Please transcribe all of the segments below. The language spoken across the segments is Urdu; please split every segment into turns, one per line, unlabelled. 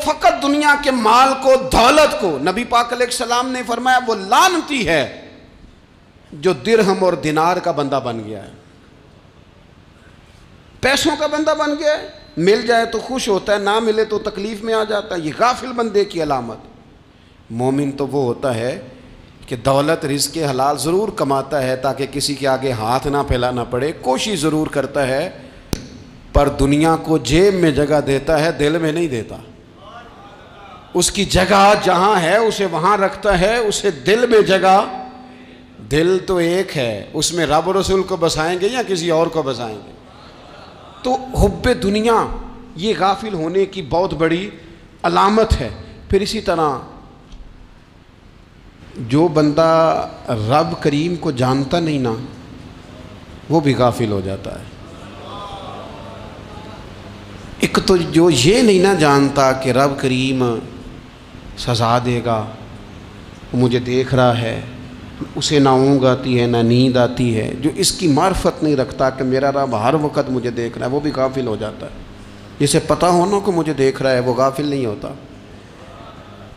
فقط دنیا کے مال کو، دولت کو، نبی پاک علیہ السلام نے فرمایا وہ لعنتی ہے جو درہم اور دینار کا بندہ بن گیا ہے، پیسوں کا بندہ بن گیا ہے، مل جائے تو خوش ہوتا ہے، نہ ملے تو تکلیف میں آ جاتا ہے۔ یہ غافل بندے کی علامت۔ مومن تو وہ ہوتا ہے کہ دولت رزق حلال ضرور کماتا ہے تاکہ کسی کے آگے ہاتھ نہ پھیلانا پڑے، کوشش ضرور کرتا ہے، پر دنیا کو جیب میں جگہ دیتا ہے، دل میں نہیں دیتا۔ اس کی جگہ جہاں ہے اسے وہاں رکھتا ہے، اسے دل میں جگہ، دل تو ایک ہے، اس میں رب رسول کو بسائیں گے یا کسی اور کو بسائیں گے؟ تو حب دنیا یہ غافل ہونے کی بہت بڑی علامت ہے۔ پھر اسی طرح جو بندہ رب کریم کو جانتا نہیں نا، وہ بھی غافل ہو جاتا ہے۔ ایک تو جو یہ نہیں نہ جانتا کہ رب کریم سزا دے گا، وہ مجھے دیکھ رہا ہے، اسے نہ اونگ آتی ہے نہ نیند آتی ہے، جو اس کی معرفت نہیں رکھتا کہ میرا رب ہر وقت مجھے دیکھ رہا ہے، وہ بھی غافل ہو جاتا ہے۔ جسے پتہ ہونا کہ مجھے دیکھ رہا ہے وہ غافل نہیں ہوتا۔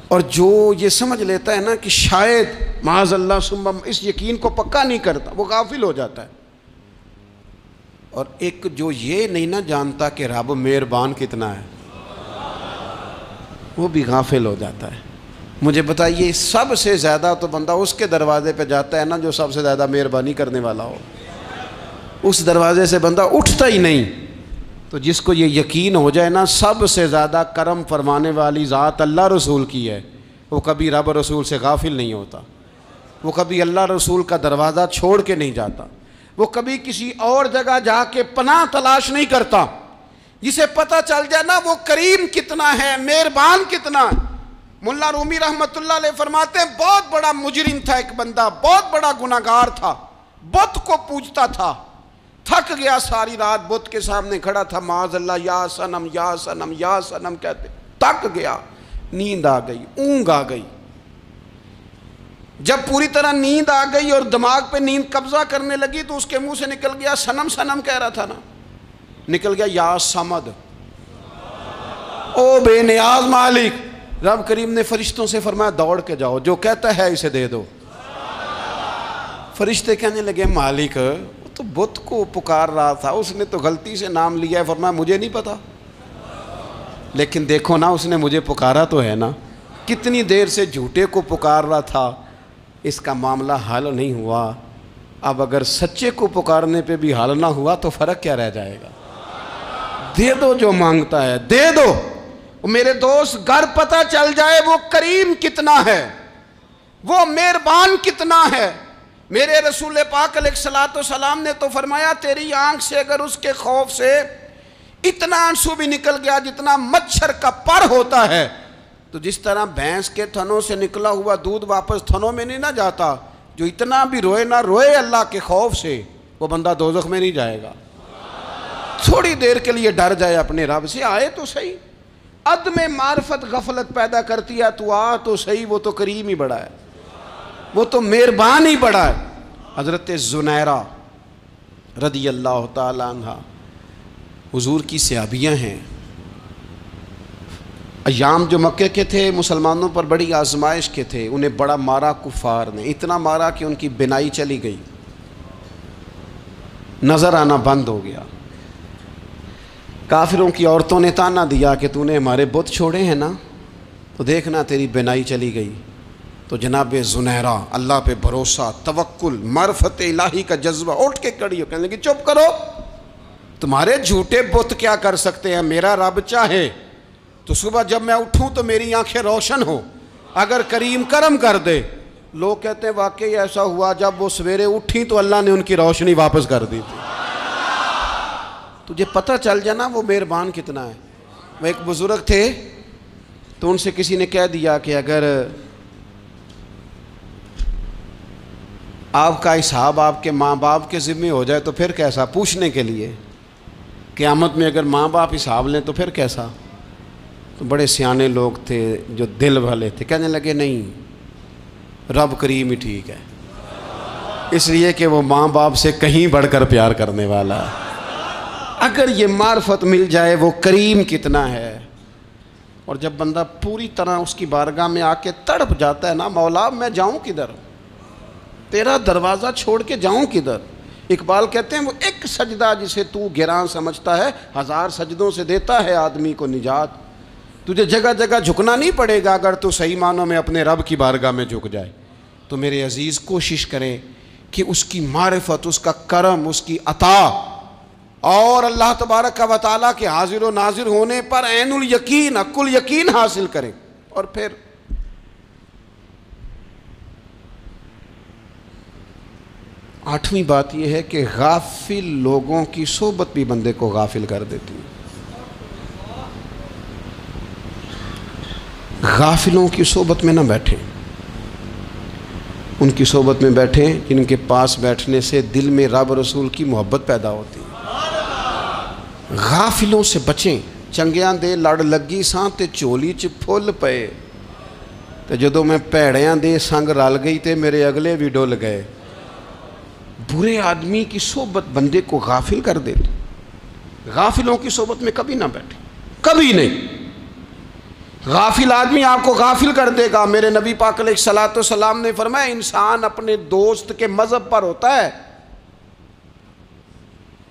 اور جو یہ سمجھ لیتا ہے نا کہ شاید معاذ اللہ ثم، اس یقین کو پکا نہیں کرتا، وہ غافل ہو جاتا ہے۔ اور ایک جو یہ نہیں نہ جانتا کہ رب مہربان کتنا ہے، وہ بھی غافل ہو جاتا ہے۔ مجھے بتائیے سب سے زیادہ تو بندہ اس کے دروازے پہ جاتا ہے نا جو سب سے زیادہ مہربانی کرنے والا ہو، اس دروازے سے بندہ اٹھتا ہی نہیں۔ تو جس کو یہ یقین ہو جائے نا سب سے زیادہ کرم فرمانے والی ذات اللہ رسول کی ہے، وہ کبھی رب رسول سے غافل نہیں ہوتا، وہ کبھی اللہ رسول کا دروازہ چھوڑ کے نہیں جاتا، وہ کبھی کسی اور جگہ جا کے پناہ تلاش نہیں کرتا۔ جسے پتہ چل جائے نا وہ کریم کتنا ہے، مہربان کتنا ہے۔ ملا رومی رحمت اللہ علیہ فرماتے ہیں بہت بڑا مجرم تھا ایک بندہ، بہت بڑا گناہگار تھا، بت کو پوجتا تھا، تھک گیا، ساری رات بت کے سامنے کھڑا تھا، معاذ اللہ یا صنم یا صنم یا صنم کہتے، تھک گیا، نیند آ گئی، اونگ آ گئی۔ جب پوری طرح نیند آ گئی اور دماغ پہ نیند قبضہ کرنے لگی تو اس کے منہ سے نکل گیا، صنم صنم کہہ رہا تھا نا، نکل گیا یا صمد، او بے نیاز مالک۔ رب کریم نے فرشتوں سے فرمایا دوڑ کے جاؤ، جو کہتا ہے اسے دے دو۔ فرشتے کہنے لگے مالک وہ تو بت کو پکار رہا تھا، اس نے تو غلطی سے نام لیا ہے۔ فرمایا مجھے نہیں پتا، لیکن دیکھو نا اس نے مجھے پکارا تو ہے نا، کتنی دیر سے جھوٹے کو پکار رہا تھا، اس کا معاملہ حل نہیں ہوا، اب اگر سچے کو پکارنے پہ بھی حل نہ ہوا تو فرق کیا رہ جائے گا؟ دے دو جو مانگتا ہے، دے دو۔ میرے دوست گھر پتہ چل جائے وہ کریم کتنا ہے، وہ مہربان کتنا ہے۔ میرے رسول پاک علیہ الصلوۃ والسلام نے تو فرمایا تیری آنکھ سے اگر اس کے خوف سے اتنا آنسو بھی نکل گیا جتنا مچھر کا پر ہوتا ہے، تو جس طرح بھینس کے تھنوں سے نکلا ہوا دودھ واپس تھنوں میں نہیں نہ جاتا، جو اتنا بھی روئے نہ روئے اللہ کے خوف سے، وہ بندہ دوزخ میں نہیں جائے گا۔ تھوڑی دیر کے لیے ڈر جائے اپنے رب سے، آئے تو صحیح۔ عدم معرفت غفلت پیدا کرتی ہے، تو آ تو صحیح، وہ تو کریم ہی بڑا ہے، وہ تو مہربان ہی بڑا ہے۔ حضرت زنیرہ رضی اللہ تعالی عنہ حضور کی صحابیاں ہیں۔ ایام جو مکے کے تھے مسلمانوں پر بڑی آزمائش کے تھے، انہیں بڑا مارا کفار نے، اتنا مارا کہ ان کی بینائی چلی گئی، نظر آنا بند ہو گیا۔ کافروں کی عورتوں نے تانا دیا کہ تو نے ہمارے بت چھوڑے ہیں نا، تو دیکھنا تیری بینائی چلی گئی۔ تو جناب زنیرہ اللہ پہ بھروسہ، توکل، معرفت الہی کا جذبہ، اٹھ کے کھڑی ہو، کہنے لگی چپ کرو، تمہارے جھوٹے بت کیا کر سکتے ہیں، میرا رب چاہے تو صبح جب میں اٹھوں تو میری آنکھیں روشن ہو، اگر کریم کرم کر دے۔ لوگ کہتے ہیں واقعی ایسا ہوا، جب وہ سویرے اٹھیں تو اللہ نے ان کی روشنی واپس کر دی تھی۔ تجھے پتہ چل جانا وہ مہربان کتنا ہے۔ وہ ایک بزرگ تھے تو ان سے کسی نے کہہ دیا کہ اگر آپ کا حساب آپ کے ماں باپ کے ذمہ ہو جائے تو پھر کیسا، پوچھنے کے لیے قیامت میں اگر ماں باپ حساب لیں تو پھر کیسا۔ تو بڑے سیانے لوگ تھے جو دل والے تھے، کہنے لگے نہیں، رب کریم ہی ٹھیک ہے، اس لیے کہ وہ ماں باپ سے کہیں بڑھ کر پیار کرنے والا ہے۔ اگر یہ معرفت مل جائے وہ کریم کتنا ہے، اور جب بندہ پوری طرح اس کی بارگاہ میں آ کے تڑپ جاتا ہے نا، مولا میں جاؤں کدھر، تیرا دروازہ چھوڑ کے جاؤں کدھر۔ اقبال کہتے ہیں وہ ایک سجدہ جسے تو گراں سمجھتا ہے، 1000 سجدوں سے دیتا ہے آدمی کو نجات۔ تجھے جگہ جگہ جھکنا نہیں پڑے گا اگر تو صحیح معنوں میں اپنے رب کی بارگاہ میں جھک جائے۔ تو میرے عزیز کوشش کریں کہ اس کی معرفت، اس کا کرم، اس کی عطا اور اللہ تبارک و تعالیٰ کے حاضر و ناظر ہونے پر عین الیقین، حق الیقین حاصل کریں۔ اور پھر 8ویں بات یہ ہے کہ غافل لوگوں کی صحبت بھی بندے کو غافل کر دیتی ہے۔ غافلوں کی صحبت میں نہ بیٹھیں، ان کی صحبت میں بیٹھیں جن کے پاس بیٹھنے سے دل میں رب رسول کی محبت پیدا ہوتی ہے۔ غافلوں سے بچیں۔ چنگیاں دے لڑ لگی ساں تے چولی چ پھل پئے، تے جدوں میں پیڑیاں دے سنگ رل گئی تے میرے اگلے بھی ڈول گئے۔ برے آدمی کی صحبت بندے کو غافل کر دیتی۔ غافلوں کی صحبت میں کبھی نہ بیٹھیں، کبھی نہیں۔ غافل آدمی آپ کو غافل کر دے گا۔ میرے نبی پاک علیہ الصلوۃ والسلام نے فرمایا انسان اپنے دوست کے مذہب پر ہوتا ہے۔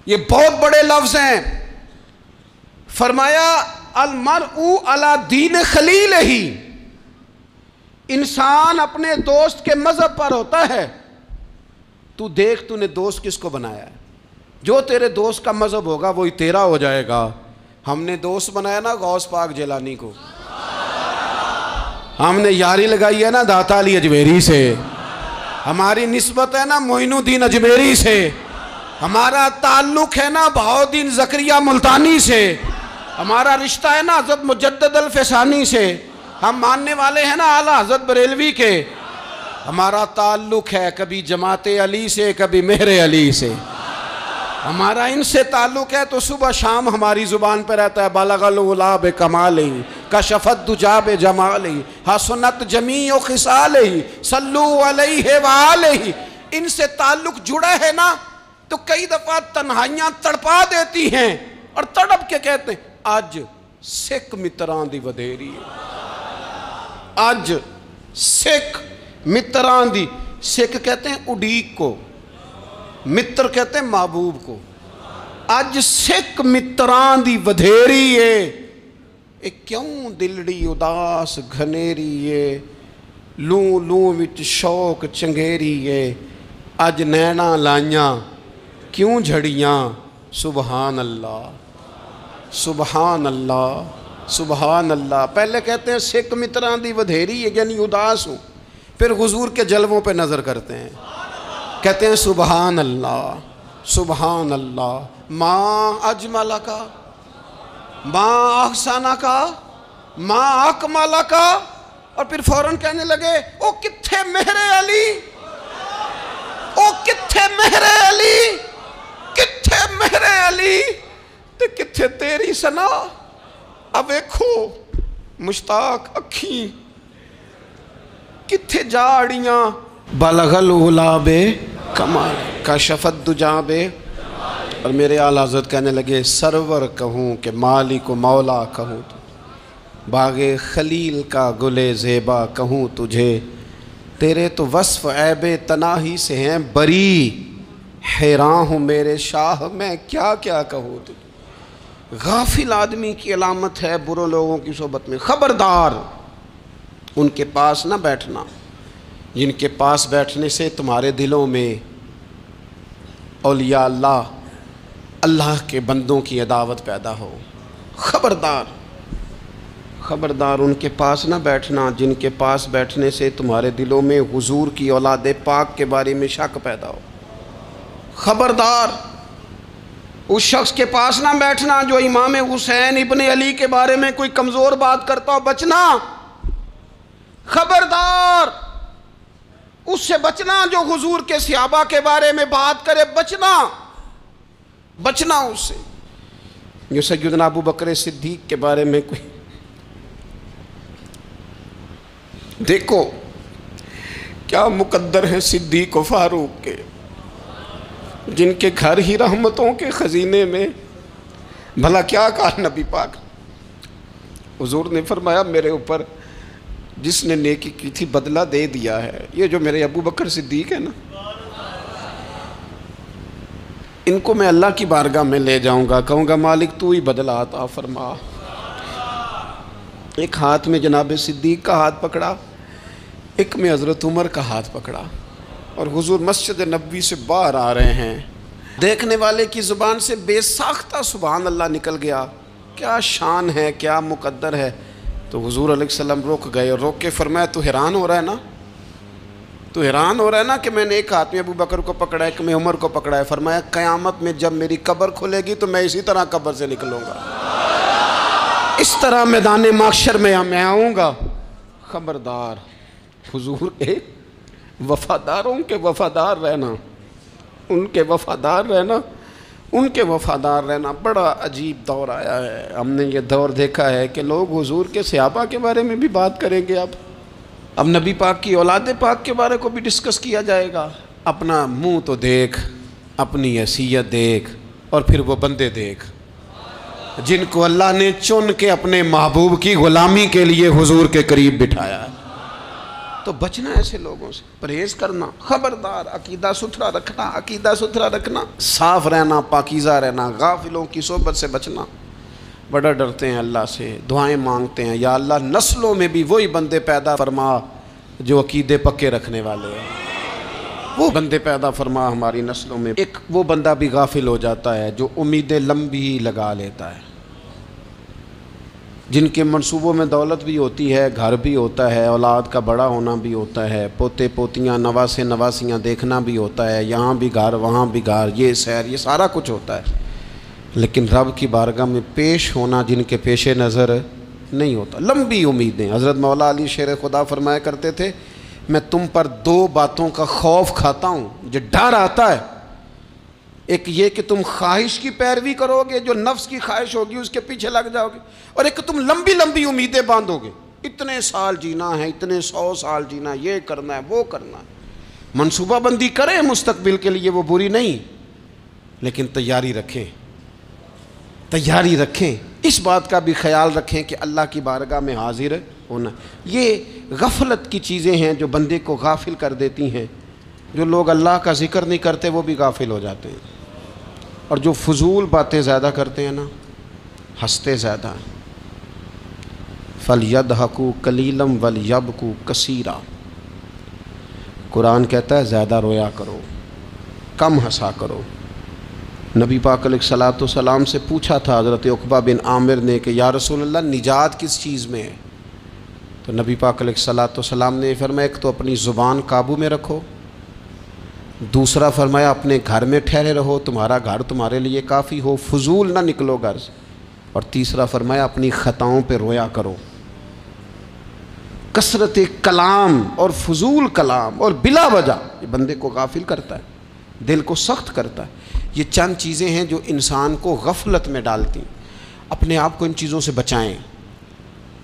یہ بہت بڑے لفظ ہیں۔ فرمایا المرء علی دین خلیلہ، انسان اپنے دوست کے مذہب پر ہوتا ہے۔ تو دیکھ تو نے دوست کس کو بنایا ہے، جو تیرے دوست کا مذہب ہوگا وہی تیرا ہو جائے گا۔ ہم نے دوست بنایا نا غوث پاک جیلانی کو، ہم نے یاری لگائی ہے نا داتا علی اجمیری سے، ہماری نسبت ہے نا معین الدین اجمیری سے، ہمارا تعلق ہے نا بہاؤالدین زکریا ملتانی سے، ہمارا رشتہ ہے نا حضرت مجدد الفسانی سے، ہم ماننے والے ہیں نا اعلیٰ حضرت بریلوی کے، ہمارا تعلق ہے کبھی جماعت علی سے کبھی مہر علی سے، ہمارا ان سے تعلق ہے تو صبح شام ہماری زبان پہ رہتا ہے بالغ العلا بکمالہ کشفت الدجی بجمالہ حسنت جمیع خصالہ صلو علیہ وآلہ۔ ان سے تعلق جڑا ہے نا تو کئی دفعہ تنہائیاں تڑپا دیتی ہیں اور تڑپ کے کہتے ہیں اج سکھ متران دی ودھیری ہے، اج سکھ متران دی۔ سکھ کہتے ہیں اڈیق کو، متر کہتے ہیں محبوب کو۔ اج سکھ متران دی ودھیری ہے، اے کیوں دلڑی اداس گھنیری ہے، لوں لوں وچ شوق چنگیری ہے، اج نینا لائیاں کیوں جھڑیاں، سبحان اللہ سبحان اللہ سبحان اللہ۔ پہلے کہتے ہیں سکھ متران دی ودھیری ہے یعنی اداس ہوں، پھر حضور کے جلووں پہ نظر کرتے ہیں، کہتے ہیں سبحان اللہ سبحان اللہ، ماں اجملہ کا، ماں احسانہ کا، ماں اکملہ کا، اور پھر فوراً کہنے لگے او کتھے مہر علی، او کتھے مہر علی، کتھے مہر علی، تے کتھے تیری سنا۔ اب ایکھو مشتاق اکھیں کتھے جاڑیاں، بلغ العلا بے کمال کشفت الدجی بے۔ اور میرے اعلیٰ حضرت کہنے لگے سرور کہوں کہ مالک و مولا کہوں تو، باغ خلیل کا گل زیبا کہوں تجھے، تیرے تو وصف عیب تناہی سے ہیں بری، حیران ہوں میرے شاہ میں کیا کیا کہوں تجھے۔ غافل آدمی کی علامت ہے برے لوگوں کی صحبت میں۔ خبردار ان کے پاس نہ بیٹھنا جن کے پاس بیٹھنے سے تمہارے دلوں میں اولیاء اللہ، اللہ کے بندوں کی عداوت پیدا ہو۔ خبردار خبردار ان کے پاس نہ بیٹھنا جن کے پاس بیٹھنے سے تمہارے دلوں میں حضور کی اولاد پاک کے بارے میں شک پیدا ہو۔ خبردار اس شخص کے پاس نہ بیٹھنا جو امام حسین ابن علی کے بارے میں کوئی کمزور بات کرتا ہو، بچنا۔ خبردار اس سے بچنا جو حضور کے صحابہ کے بارے میں بات کرے، بچنا بچنا اس سے۔ جو سیدنا ابو بکر صدیق کے بارے میں کوئی، دیکھو کیا مقدر ہیں صدیق و فاروق کے، جن کے گھر ہی رحمتوں کے خزینے میں، بھلا کیا کہا نبی پاک حضور نے فرمایا میرے اوپر جس نے نیکی کی تھی بدلہ دے دیا ہے. یہ جو میرے ابو بکر صدیق ہے نا، ان کو میں اللہ کی بارگاہ میں لے جاؤں گا، کہوں گا مالک تو ہی بدلہ عطا فرما. ایک ہاتھ میں جناب صدیق کا ہاتھ پکڑا، ایک میں حضرت عمر کا ہاتھ پکڑا، اور حضور مسجد نبوی سے باہر آ رہے ہیں. دیکھنے والے کی زبان سے بے ساختہ سبحان اللہ نکل گیا. کیا شان ہے، کیا مقدر ہے. تو حضور علیہ السلام رک گئے اور روک کے فرمایا تو حیران ہو رہا ہے نا، تو حیران ہو رہا ہے نا کہ میں نے ایک ہاتھ میں ابو بکر کو پکڑا ہے، ایک میں عمر کو پکڑا ہے. فرمایا قیامت میں جب میری قبر کھلے گی تو میں اسی طرح قبر سے نکلوں گا، اس طرح میدان محشر میں آؤں گا. خبردار حضور کے وفاداروں کے وفادار رہنا، ان کے وفادار رہنا، ان کے وفادار رہنا. بڑا عجیب دور آیا ہے. ہم نے یہ دور دیکھا ہے کہ لوگ حضور کے صحابہ کے بارے میں بھی بات کریں گے. اب نبی پاک کی اولاد پاک کے بارے کو بھی ڈسکس کیا جائے گا. اپنا منہ تو دیکھ، اپنی حیثیت دیکھ، اور پھر وہ بندے دیکھ جن کو اللہ نے چن کے اپنے محبوب کی غلامی کے لیے حضور کے قریب بٹھایا ہے. تو بچنا ایسے لوگوں سے، پرہیز کرنا. خبردار عقیدہ ستھرا رکھنا، عقیدہ ستھرا رکھنا، صاف رہنا، پاکیزہ رہنا، غافلوں کی صحبت سے بچنا. بڑا ڈرتے ہیں اللہ سے، دعائیں مانگتے ہیں یا اللہ نسلوں میں بھی وہی بندے پیدا فرما جو عقیدے پکے رکھنے والے ہیں. وہ بندے پیدا فرما ہماری نسلوں میں. ایک وہ بندہ بھی غافل ہو جاتا ہے جو امیدیں لمبی لگا لیتا ہے، جن کے منصوبوں میں دولت بھی ہوتی ہے، گھر بھی ہوتا ہے، اولاد کا بڑا ہونا بھی ہوتا ہے، پوتے پوتیاں نواسے نواسیاں دیکھنا بھی ہوتا ہے، یہاں بھی گھر وہاں بھی گھر، یہ سیر، یہ سارا کچھ ہوتا ہے. لیکن رب کی بارگاہ میں پیش ہونا جن کے پیش نظر نہیں ہوتا. لمبی امیدیں. حضرت مولا علی شیر خدا فرمایا کرتے تھے میں تم پر دو باتوں کا خوف کھاتا ہوں، جو ڈر آتا ہے. ایک یہ کہ تم خواہش کی پیروی کرو گے، جو نفس کی خواہش ہوگی اس کے پیچھے لگ جاؤ گے، اور ایک کہ تم لمبی لمبی امیدیں باندھو گے. اتنے سال جینا ہے، اتنے 100 سال جینا، یہ کرنا ہے، وہ کرنا ہے. منصوبہ بندی کریں مستقبل کے لیے، وہ بری نہیں، لیکن تیاری رکھیں، تیاری رکھیں. اس بات کا بھی خیال رکھیں کہ اللہ کی بارگاہ میں حاضر ہونا. یہ غفلت کی چیزیں ہیں جو بندے کو غافل کر دیتی ہیں. جو لوگ اللہ کا ذکر نہیں کرتے وہ بھی غافل ہو جاتے ہیں، اور جو فضول باتیں زیادہ کرتے ہیں نا، ہنستے زیادہ ہیں. فَلْيَضْحَكُوا قَلِيلًا وَلْيَبْكُوا كَثِيرًا. قرآن کہتا ہے زیادہ رویا کرو، کم ہنسا کرو. نبی پاک علیہ الصلوۃ والسلام سے پوچھا تھا حضرت عقبہ بن عامر نے کہ یا رسول اللہ نجات کس چیز میں ہے؟ تو نبی پاک علیہ الصلوۃ والسلام نے فرمایا ایک تو اپنی زبان قابو میں رکھو، دوسرا فرمایا اپنے گھر میں ٹھہرے رہو، تمہارا گھر تمہارے لیے کافی ہو، فضول نہ نکلو گھر سے، اور تیسرا فرمایا اپنی خطاؤں پہ رویا کرو. کثرت کلام اور فضول کلام اور بلا وجہ یہ بندے کو غافل کرتا ہے، دل کو سخت کرتا ہے. یہ چند چیزیں ہیں جو انسان کو غفلت میں ڈالتی ہیں. اپنے آپ کو ان چیزوں سے بچائیں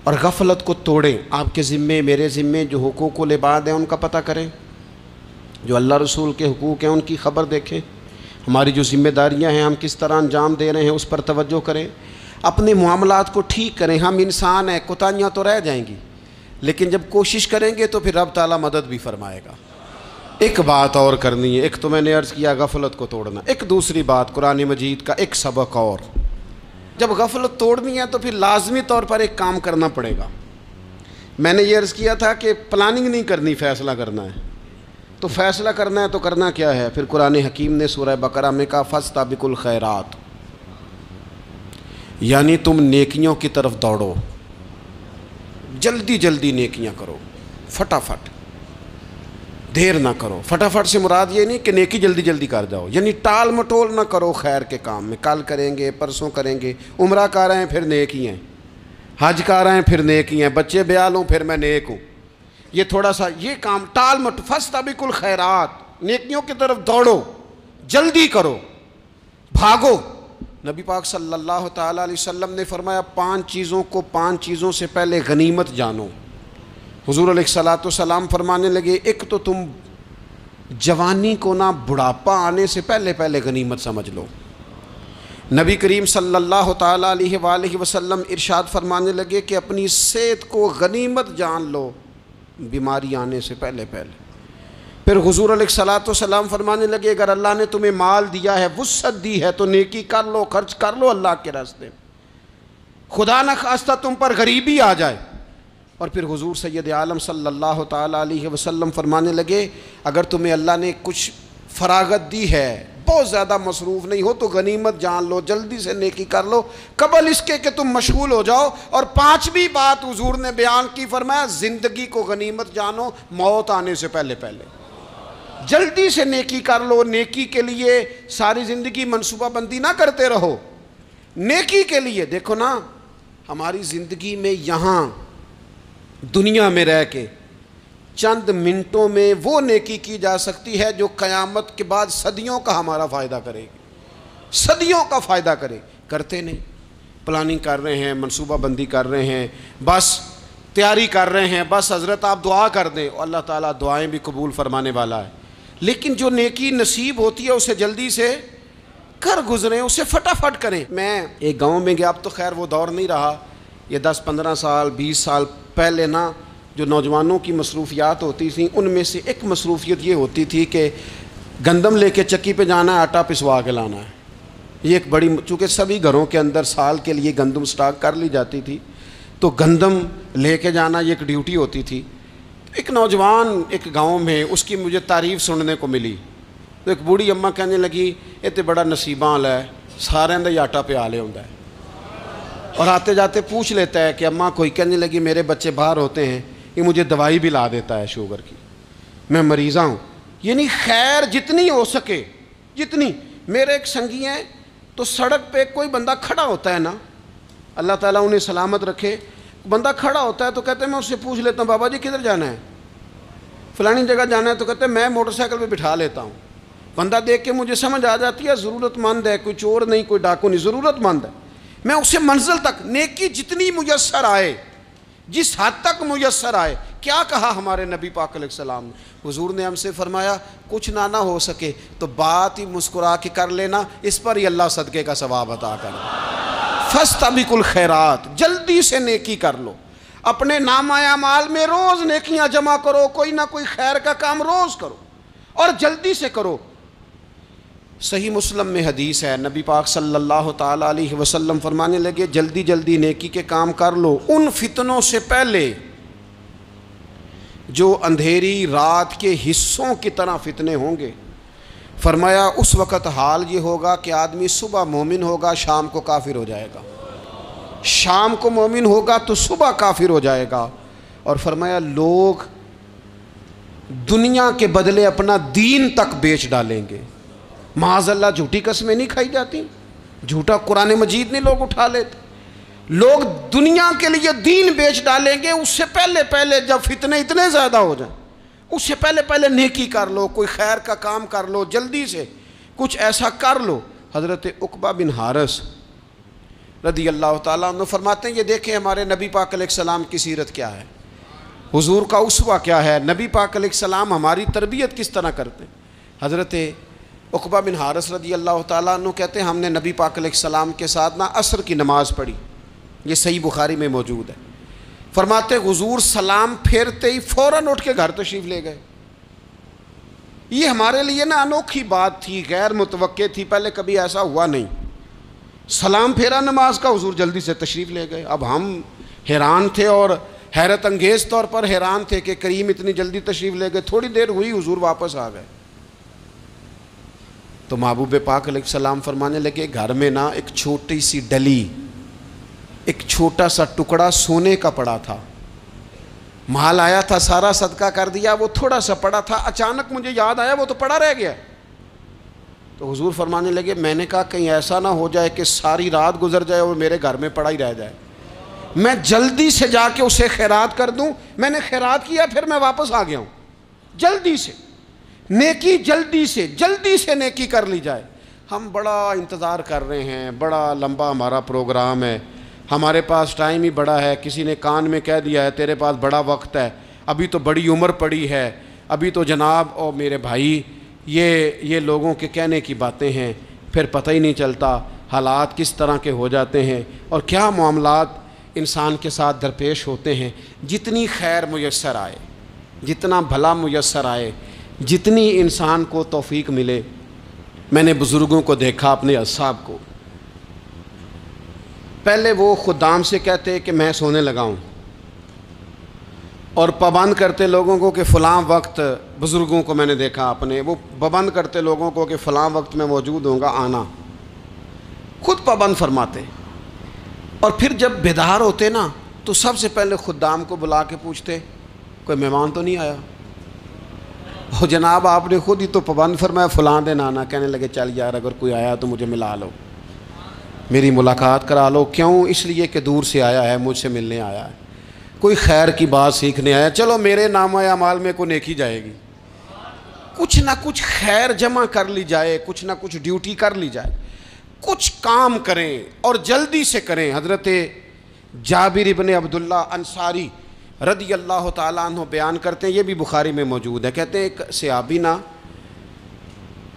اور غفلت کو توڑیں. آپ کے ذمے، میرے ذمے جو حقوق العباد ہیں ان کا پتہ کریں، جو اللہ رسول کے حقوق ہیں ان کی خبر دیکھیں. ہماری جو ذمہ داریاں ہیں ہم کس طرح انجام دے رہے ہیں اس پر توجہ کریں. اپنے معاملات کو ٹھیک کریں. ہم انسان ہیں، کوتاہیاں تو رہ جائیں گی، لیکن جب کوشش کریں گے تو پھر رب تعالیٰ مدد بھی فرمائے گا. ایک بات اور کرنی ہے. ایک تو میں نے عرض کیا غفلت کو توڑنا. ایک دوسری بات قرآن مجید کا ایک سبق اور. جب غفلت توڑنی ہے تو پھر لازمی طور پر ایک کام کرنا پڑے گا. میں نے یہ عرض کیا تھا کہ پلاننگ نہیں کرنی، فیصلہ کرنا ہے. تو فیصلہ کرنا ہے تو کرنا کیا ہے؟ پھر قرآن حکیم نے سورہ بقرہ میں کہا فاستبقوا الخیرات، یعنی تم نیکیوں کی طرف دوڑو، جلدی جلدی نیکیاں کرو، فٹافٹ، دیر نہ کرو. فٹافٹ سے مراد یہ نہیں کہ نیکی جلدی جلدی کر جاؤ، یعنی ٹال مٹول نہ کرو خیر کے کام میں. کل کریں گے، پرسوں کریں گے، عمرہ کر رہے ہیں پھر نیکی ہیں، حج کر رہے ہیں پھر نیکی ہیں، بچے بیال ہوں پھر میں نیک ہوں. یہ تھوڑا سا یہ کام ٹال مٹ. فاستبقوا الخیرات، نیکیوں کی طرف دوڑو، جلدی کرو، بھاگو. نبی پاک صلی اللہ تعالیٰ علیہ وسلم نے فرمایا 5 چیزوں کو 5 چیزوں سے پہلے غنیمت جانو. حضور علیہ الصلوۃ والسلام فرمانے لگے ایک تو تم جوانی کو نہ بڑھاپا آنے سے پہلے پہلے غنیمت سمجھ لو. نبی کریم صلی اللہ تعالیٰ علیہ وآلہ وسلم ارشاد فرمانے لگے کہ اپنی صحت کو غنیمت جان لو بیماری آنے سے پہلے پہلے۔ پھر حضور علیہ الصلوۃ والسلام فرمانے لگے اگر اللہ نے تمہیں مال دیا ہے، وسعت دی ہے، تو نیکی کر لو، خرچ کر لو اللہ کے راستے میں، خدا نہ خواستہ تم پر غریبی آ جائے۔ اور پھر حضور سید عالم صلی اللہ تعالیٰ علیہ وسلم فرمانے لگے اگر تمہیں اللہ نے کچھ فراغت دی ہے، بہت زیادہ مصروف نہیں ہو، تو غنیمت جان لو، جلدی سے نیکی کر لو قبل اس کے کہ تم مشغول ہو جاؤ۔ اور پانچویں بات حضور نے بیان کی، فرمایا زندگی کو غنیمت جانو موت آنے سے پہلے پہلے، جلدی سے نیکی کر لو۔ نیکی کے لیے ساری زندگی منصوبہ بندی نہ کرتے رہو، نیکی کے لیے دیکھو نا، ہماری زندگی میں یہاں دنیا میں رہ کے چند منٹوں میں وہ نیکی کی جا سکتی ہے جو قیامت کے بعد صدیوں کا ہمارا فائدہ کرے گی، صدیوں کا فائدہ کرتے نہیں، پلاننگ کر رہے ہیں، منصوبہ بندی کر رہے ہیں، بس تیاری کر رہے ہیں، بس حضرت آپ دعا کر دیں، اللہ تعالیٰ دعائیں بھی قبول فرمانے والا ہے، لیکن جو نیکی نصیب ہوتی ہے اسے جلدی سے کر گزریں، اسے فٹافٹ کریں۔ میں ایک گاؤں میں گیا، اب تو خیر وہ دور نہیں رہا، یہ 10-15 سال 20 سال پہلے نا جو نوجوانوں کی مصروفیات ہوتی تھیں ان میں سے ایک مصروفیت یہ ہوتی تھی کہ گندم لے کے چکی پہ جانا ہے، آٹا پسوا کے لانا ہے۔ یہ ایک بڑی، چونکہ سبھی گھروں کے اندر سال کے لیے گندم سٹاک کر لی جاتی تھی، تو گندم لے کے جانا یہ ایک ڈیوٹی ہوتی تھی۔ ایک نوجوان ایک گاؤں میں، اس کی مجھے تعریف سننے کو ملی، تو ایک بوڑھی اماں کہنے لگی یہ تو بڑا نصیباں والا ہے، سارے اندر آٹا پیا لے ہوندا ہے، اور آتے جاتے پوچھ لیتا ہے کہ اماں کوئی، کہنے لگی میرے بچے باہر ہوتے ہیں، یہ مجھے دوائی بھی لا دیتا ہے شوگر کی، میں مریضہ ہوں۔ یعنی خیر جتنی ہو سکے، جتنی، میرے ایک سنگی ہیں تو سڑک پہ کوئی بندہ کھڑا ہوتا ہے نا، اللہ تعالیٰ انہیں سلامت رکھے، بندہ کھڑا ہوتا ہے تو کہتے ہیں میں اس سے پوچھ لیتا ہوں بابا جی کدھر جانا ہے، فلانی جگہ جانا ہے، تو کہتے ہیں میں موٹر سائیکل پہ بٹھا لیتا ہوں۔ بندہ دیکھ کے مجھے سمجھ آ جاتی ہے ضرورت مند ہے، کوئی چور نہیں، کوئی ڈاکو نہیں، ضرورت مند ہے، میں اسے منزل تک، نیکی جتنی میسر آئے، جس حد تک میسر آئے۔ کیا کہا ہمارے نبی پاک علیہ السلام نے؟ حضور نے ہم سے فرمایا کچھ نہ ہو سکے تو بات ہی مسکرا کے کر لینا، اس پر ہی اللہ صدقے کا ثواب عطا کر۔ فاستبقوا الخیرات، جلدی سے نیکی کر لو، اپنے نامہ اعمال میں روز نیکیاں جمع کرو، کوئی نہ کوئی خیر کا کام روز کرو اور جلدی سے کرو۔ صحیح مسلم میں حدیث ہے، نبی پاک صلی اللہ تعالیٰ علیہ وسلم فرمانے لگے جلدی جلدی نیکی کے کام کر لو ان فتنوں سے پہلے جو اندھیری رات کے حصوں کی طرح فتنے ہوں گے۔ فرمایا اس وقت حال یہ ہوگا کہ آدمی صبح مومن ہوگا، شام کو کافر ہو جائے گا، شام کو مومن ہوگا تو صبح کافر ہو جائے گا۔ اور فرمایا لوگ دنیا کے بدلے اپنا دین تک بیچ ڈالیں گے۔ معاذ اللہ جھوٹی قسمیں نہیں کھائی جاتی، جھوٹا قرآن مجید نہیں لوگ اٹھا لیتے، لوگ دنیا کے لیے دین بیچ ڈالیں گے۔ اس سے پہلے پہلے جب فتنے اتنے زیادہ ہو جائیں، اس سے پہلے پہلے نیکی کر لو، کوئی خیر کا کام کر لو، جلدی سے کچھ ایسا کر لو۔ حضرت عقبہ بن حارث رضی اللہ تعالیٰ عنہ فرماتے ہیں یہ دیکھیں ہمارے نبی پاک علیہ السلام کی سیرت کیا ہے، حضور کا اسوہ کیا ہے، نبی پاک علیہ السلام ہماری تربیت کس طرح کرتے ہیں۔ حضرت عقبہ بن حارث رضی اللہ تعالیٰ عنہ کہتے ہیں ہم نے نبی پاک علیہ السلام کے ساتھ عصر کی نماز پڑھی، یہ صحیح بخاری میں موجود ہے۔ فرماتے حضور سلام پھیرتے ہی فوراً اٹھ کے گھر تشریف لے گئے۔ یہ ہمارے لیے انوکھی بات تھی، غیر متوقع تھی، پہلے کبھی ایسا ہوا نہیں۔ سلام پھیرا نماز کا، حضور جلدی سے تشریف لے گئے۔ اب ہم حیران تھے اور حیرت انگیز طور پر حیران تھے کہ کریم اتنی جلدی تشریف لے گئے۔ تھوڑی دیر ہوئی حضور واپس آ گئے تو محبوب پاک علیہ السلام فرمانے لگے گھر میں ایک چھوٹی سی ڈلی، ایک چھوٹا سا ٹکڑا سونے کا پڑا تھا، مال آیا تھا سارا صدقہ کر دیا، وہ تھوڑا سا پڑا تھا، اچانک مجھے یاد آیا وہ تو پڑا رہ گیا۔ تو حضور فرمانے لگے میں نے کہا کہیں ایسا نہ ہو جائے کہ ساری رات گزر جائے اور میرے گھر میں پڑا ہی رہ جائے، میں جلدی سے جا کے اسے خیرات کر دوں۔ میں نے خیرات کیا، پھر میں واپس آ گیا ہوں۔ جلدی سے نیکی، جلدی سے نیکی کر لی جائے۔ ہم بڑا انتظار کر رہے ہیں، بڑا لمبا ہمارا پروگرام ہے، ہمارے پاس ٹائم ہی بڑا ہے، کسی نے کان میں کہہ دیا ہے تیرے پاس بڑا وقت ہے، ابھی تو بڑی عمر پڑی ہے، ابھی تو جناب او میرے بھائی یہ لوگوں کے کہنے کی باتیں ہیں، پھر پتہ ہی نہیں چلتا۔ حالات کس طرح کے ہو جاتے ہیں اور کیا معاملات انسان کے ساتھ درپیش ہوتے ہیں. جتنی خیر میسر آئے، جتنا بھلا میسر آئے، جتنی انسان کو توفیق ملے. میں نے بزرگوں کو دیکھا، اپنے اصحاب کو، پہلے وہ خدام سے کہتے کہ میں سونے لگا ہوں، اور پابند کرتے لوگوں کو کہ فلاں وقت، بزرگوں کو میں نے دیکھا اپنے، وہ پابند کرتے لوگوں کو کہ فلاں وقت میں موجود ہوں گا، آنا. خود پابند فرماتے. اور پھر جب بیدار ہوتے نا تو سب سے پہلے خدام کو بلا کے پوچھتے کوئی مہمان تو نہیں آیا؟ اور جناب آپ نے خود ہی تو پابند فرمایا فلاں دن آنا. کہنے لگے چل یار اگر کوئی آیا تو مجھے ملا لو، میری ملاقات کرا لو. کیوں؟ اس لیے کہ دور سے آیا ہے، مجھ سے ملنے آیا ہے، کوئی خیر کی بات سیکھنے آیا. چلو میرے نامہ اعمال میں کوئی نیکی جائے گی، کچھ نہ کچھ خیر جمع کر لی جائے، کچھ نہ کچھ ڈیوٹی کر لی جائے، کچھ کام کریں اور جلدی سے کریں. حضرت جابر ابن عبداللہ انصاری رضی اللہ تعالیٰ عنہ بیان کرتے ہیں، یہ بھی بخاری میں موجود ہے. کہتے ہیں ایک صحابی نا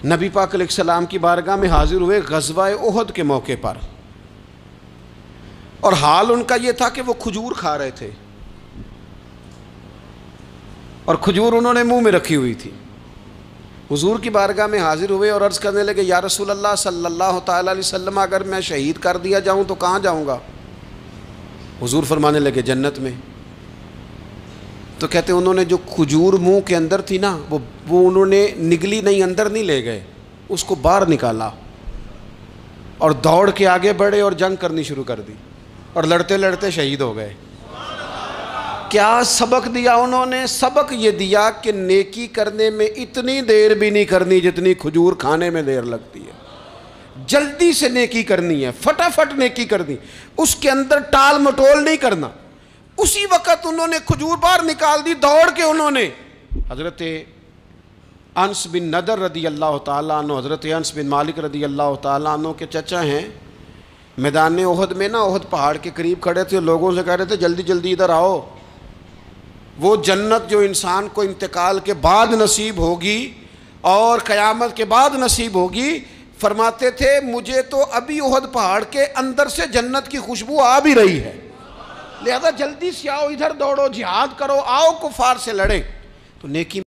نبی پاک علیہ السلام کی بارگاہ میں حاضر ہوئے غزوہ احد کے موقع پر، اور حال ان کا یہ تھا کہ وہ کھجور کھا رہے تھے، اور کھجور انہوں نے منہ میں رکھی ہوئی تھی. حضور کی بارگاہ میں حاضر ہوئے اور عرض کرنے لگے یا رسول اللہ صلی اللہ تعالیٰ علیہ وسلم اگر میں شہید کر دیا جاؤں تو کہاں جاؤں گا؟ حضور فرمانے لگے جنت میں. تو کہتے ہیں انہوں نے جو کھجور منہ کے اندر تھی نا وہ انہوں نے نگلی نہیں، اندر نہیں لے گئے، اس کو باہر نکالا اور دوڑ کے آگے بڑھے اور جنگ کرنی شروع کر دی، اور لڑتے لڑتے شہید ہو گئے. کیا سبق دیا انہوں نے؟ سبق یہ دیا کہ نیکی کرنے میں اتنی دیر بھی نہیں کرنی جتنی کھجور کھانے میں دیر لگتی ہے. جلدی سے نیکی کرنی ہے، فٹافٹ نیکی کرنی، اس کے اندر ٹال مٹول نہیں کرنا. اسی وقت انہوں نے کھجور باہر نکال دی، دوڑ کے انہوں نے. حضرت انس بن نضر رضی اللہ تعالیٰ عنہ، حضرت انس بن مالک رضی اللہ تعالیٰ عنہ کے چچا ہیں، میدان احد میں نا، احد پہاڑ کے قریب کھڑے تھے، لوگوں سے کہہ رہے تھے جلدی جلدی ادھر آؤ، وہ جنت جو انسان کو انتقال کے بعد نصیب ہوگی اور قیامت کے بعد نصیب ہوگی. فرماتے تھے مجھے تو ابھی احد پہاڑ کے اندر سے جنت کی خوشبو آ بھی رہی ہے، لہذا جلدی سے آؤ، ادھر دوڑو، جہاد کرو، آؤ کفار سے لڑیں. تو نیکی